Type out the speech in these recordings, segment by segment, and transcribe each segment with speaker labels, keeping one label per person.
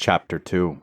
Speaker 1: Chapter 2.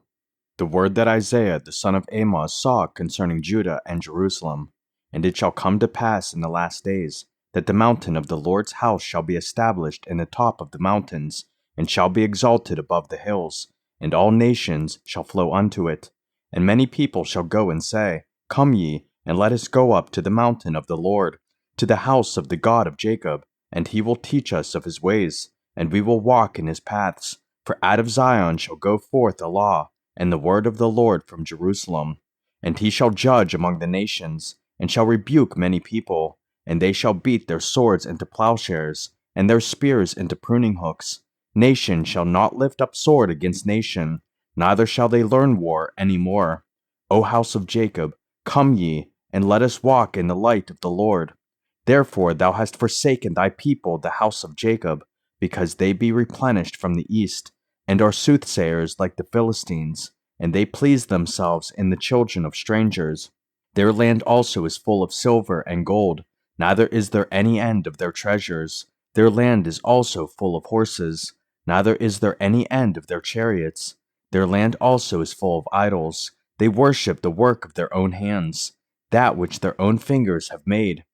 Speaker 1: The word that Isaiah the son of Amoz saw concerning Judah and Jerusalem. And it shall come to pass in the last days, that the mountain of the Lord's house shall be established in the top of the mountains, and shall be exalted above the hills, and all nations shall flow unto it. And many people shall go and say, Come ye, and let us go up to the mountain of the Lord, to the house of the God of Jacob, and he will teach us of his ways, and we will walk in his paths. For out of Zion shall go forth a law, and the word of the Lord from Jerusalem. And he shall judge among the nations, and shall rebuke many people, and they shall beat their swords into plowshares, and their spears into pruning hooks. Nation shall not lift up sword against nation, neither shall they learn war any more. O house of Jacob, come ye, and let us walk in the light of the Lord. Therefore thou hast forsaken thy people, the house of Jacob, because they be replenished from the east, and are soothsayers like the Philistines, and they please themselves in the children of strangers. Their land also is full of silver and gold, neither is there any end of their treasures. Their land is also full of horses, neither is there any end of their chariots. Their land also is full of idols. They worship the work of their own hands, that which their own fingers have made.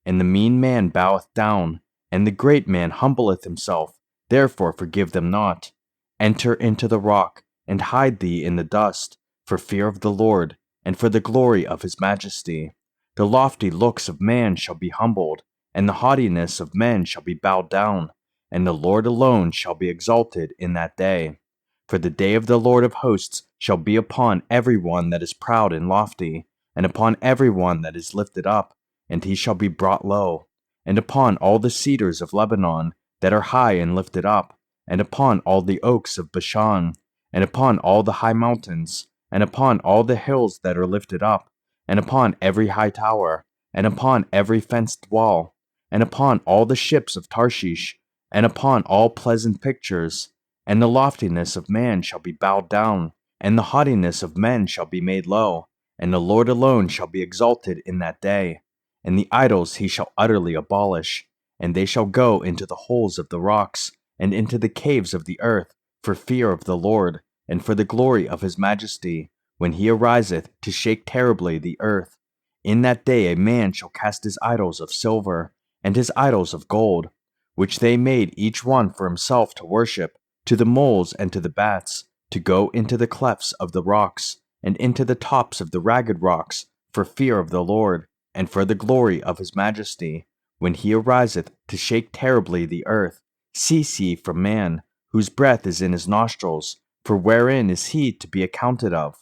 Speaker 1: And the mean man boweth down, and the great man humbleth himself, therefore forgive them not. Enter into the rock, and hide thee in the dust, for fear of the Lord, and for the glory of his majesty. The lofty looks of man shall be humbled, and the haughtiness of men shall be bowed down, and the Lord alone shall be exalted in that day. For the day of the Lord of hosts shall be upon every one that is proud and lofty, and upon every one that is lifted up, and he shall be brought low, and upon all the cedars of Lebanon that are high and lifted up, and upon all the oaks of Bashan, and upon all the high mountains, and upon all the hills that are lifted up, and upon every high tower, and upon every fenced wall, and upon all the ships of Tarshish, and upon all pleasant pictures. And the loftiness of man shall be bowed down, and the haughtiness of men shall be made low, and the Lord alone shall be exalted in that day. And the idols he shall utterly abolish, and they shall go into the holes of the rocks, and into the caves of the earth, for fear of the Lord, and for the glory of his majesty, when he ariseth to shake terribly the earth. In that day a man shall cast his idols of silver, and his idols of gold, which they made each one for himself to worship, to the moles and to the bats, to go into the clefts of the rocks, and into the tops of the ragged rocks, for fear of the Lord, and for the glory of his majesty, when he ariseth to shake terribly the earth. Cease ye from man, whose breath is in his nostrils, for wherein is he to be accounted of?